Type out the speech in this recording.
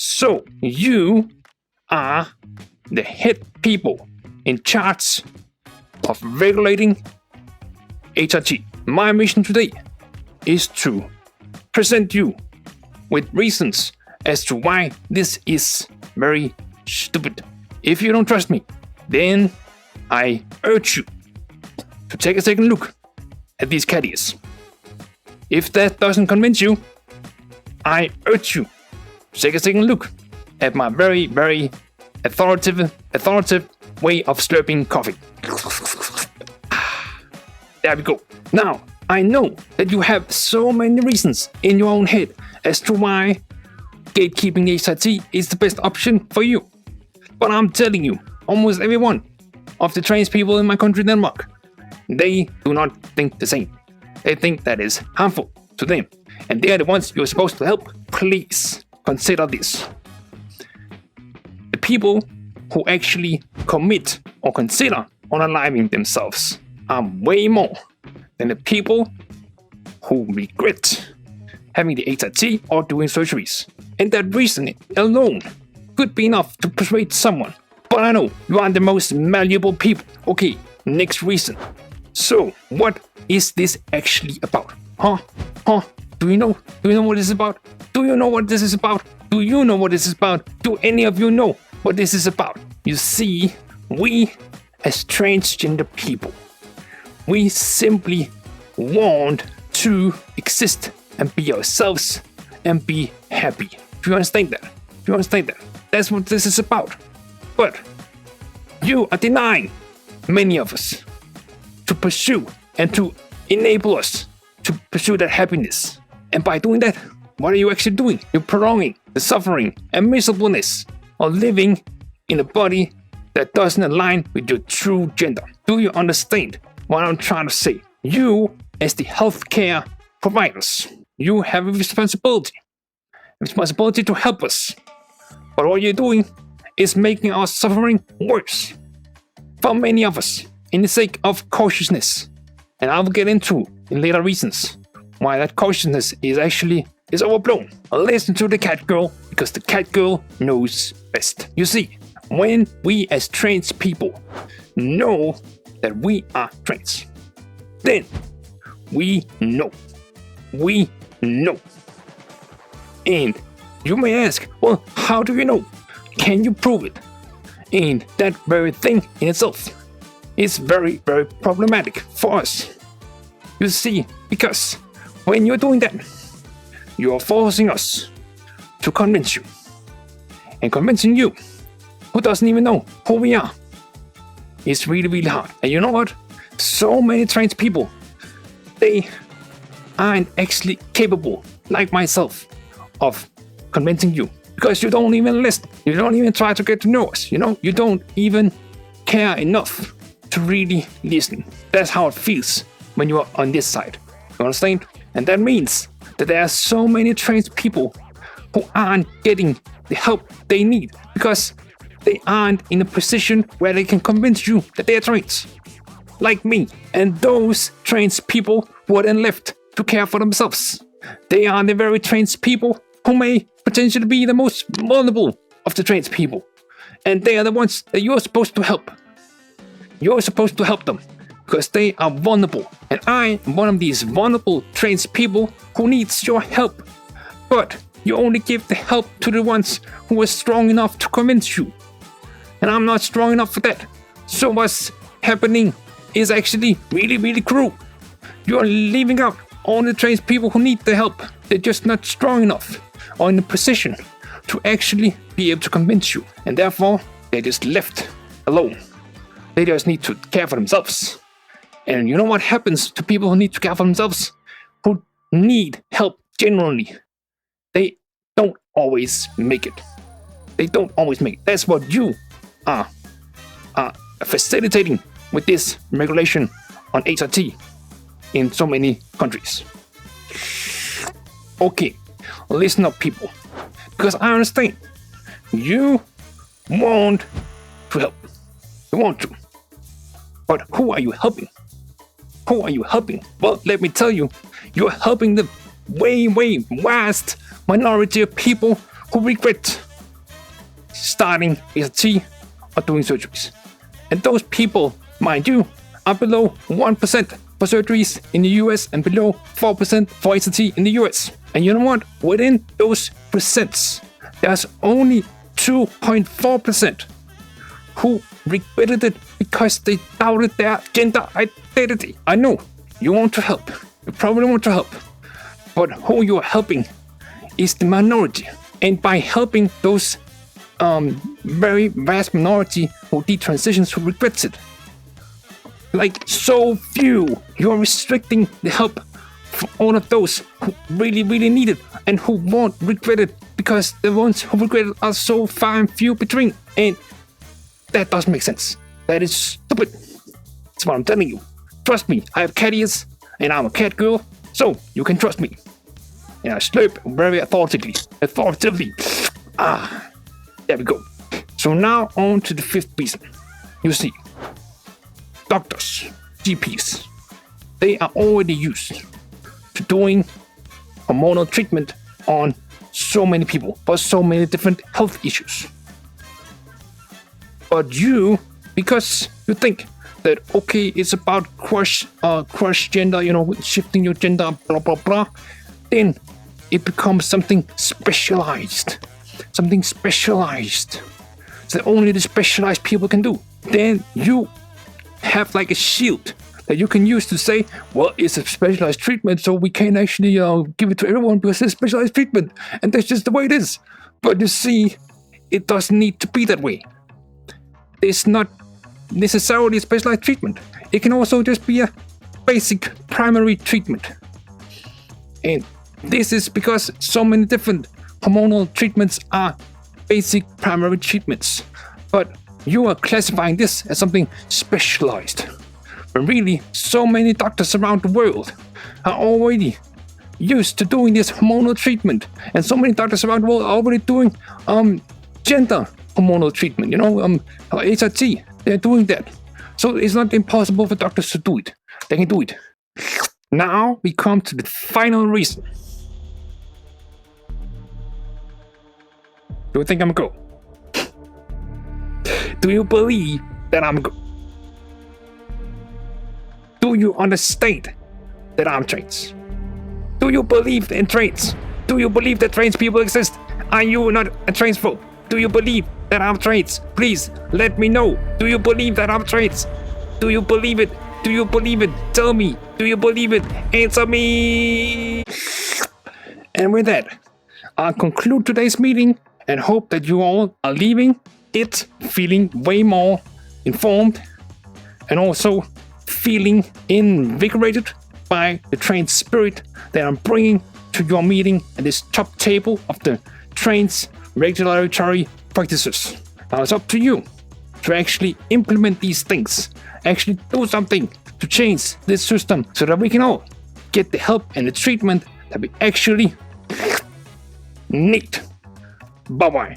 So you are the head people in charge of regulating HRT. My mission today is to present you with reasons as to why this is very stupid. If you don't trust me, then I urge you to take a second look at these cat ears. If that doesn't convince you, I urge you to take a second look at my very, very authoritative way of slurping coffee. There we go. Now, I know that you have so many reasons in your own head as to why gatekeeping HRT is the best option for you. But I'm telling you, almost every one of the trans people in my country, Denmark, they do not think the same. They think that is harmful to them. And they are the ones you're supposed to help. Please consider this. The people who actually commit or consider unaliving themselves are way more than the people who regret having the HRT or doing surgeries. And that reasoning alone could be enough to persuade someone. But I know you are the most malleable people. Okay, next reason. So, what is this actually about? Huh? Do you know what this is about? Do you know what this is about? Do you know what this is about? Do any of you know what this is about? You see, we as transgender people, we simply want to exist and be ourselves and be happy. Do you understand that? That's what this is about. But you are denying many of us to pursue and to enable us to pursue that happiness. And by doing that, what are you actually doing? You're prolonging the suffering and miserableness of living in a body that doesn't align with your true gender. Do you understand what I'm trying to say? You, as the healthcare providers, you have a responsibility to help us. But what you're doing is making our suffering worse. For many of us, in the sake of cautiousness, and I will get into in later reasons why that cautiousness is overblown. Listen to the cat girl, because the cat girl knows best. You see, when we as trans people know that we are trans, then we know. And you may ask, well, how do you know? Can you prove it? And that very thing in itself is very, very problematic for us. You see, because when you're doing that, you are forcing us to convince you. And convincing you, who doesn't even know who we are, is really, really hard. And you know what? So many trans people, they aren't actually capable, like myself, of convincing you. Because you don't even listen. You don't even try to get to know us. You don't even care enough to really listen. That's how it feels when you are on this side. You understand? And that means that there are so many trans people who aren't getting the help they need because they aren't in a position where they can convince you that they are trans. Like me. And those trans people who are then left to care for themselves. They are the very trans people who may potentially be the most vulnerable of the trans people. And they are the ones that you're supposed to help. You're supposed to help them because they are vulnerable. And I am one of these vulnerable trans people who needs your help. But you only give the help to the ones who are strong enough to convince you. And I'm not strong enough for that. So what's happening is actually really, really cruel. You're leaving out all the trans people who need the help. They're just not strong enough or in a position to actually be able to convince you. And therefore, they're just left alone. They just need to care for themselves. And you know what happens to people who need to care for themselves? Who need help generally? They don't always make it. That's what you are facilitating with this regulation on HRT in so many countries. Okay, listen up, people. Because I understand. You want to help. You want to. But who are you helping? Well, let me tell you, you're helping the way vast minority of people who regret starting HRT or doing surgeries. And those people, mind you, are below 1% for surgeries in the US and below 4% for HRT in the US. And you know what? Within those percents, there's only 2.4% who regretted it because they doubted their gender identity. I know you want to help. You probably want to help. But who you are helping is the minority. And by helping those very vast minority who detransitions, who regrets it, like so few, you are restricting the help for all of those who really, really need it and who won't regret it because the ones who regret it are so far and few between. And that doesn't make sense. That is stupid. That's what I'm telling you. Trust me, I have cat ears and I'm a cat girl, so you can trust me. And I slurp very authoritatively. There we go. So now on to the fifth reason. You see, doctors, GPs, they are already used to doing hormonal treatment on so many people for so many different health issues. But you, because you think that, okay, it's about crush gender, shifting your gender, blah, blah, blah, then it becomes something specialized. Something specialized that only the specialized people can do. Then you have like a shield that you can use to say, well, it's a specialized treatment, so we can't actually give it to everyone because it's specialized treatment, and that's just the way it is. But you see, it doesn't need to be that way. It's not necessarily a specialized treatment. It can also just be a basic primary treatment. And this is because so many different hormonal treatments are basic primary treatments. But you are classifying this as something specialized. But really, so many doctors around the world are already used to doing this hormonal treatment. And so many doctors around the world are already doing gender hormonal treatment, HRT. They're doing that. So it's not impossible for doctors to do it. They can do it. Now we come to the final reason. Do you think I'm a girl? Do you believe that I'm a girl? Do you understand that I'm trans? Do you believe in trans? Do you believe that trans people exist? Are you not a transphobe? Do you believe that I'm trans? Please let me know. Do you believe that I'm trans? Do you believe it? Do you believe it? Tell me. Do you believe it? Answer me. And with that, I'll conclude today's meeting and hope that you all are leaving it feeling way more informed and also feeling invigorated by the trans spirit that I'm bringing to your meeting at this top table of the trans regulatory practices. Now it's up to you to actually implement these things, actually do something to change this system so that we can all get the help and the treatment that we actually need. Bye-bye.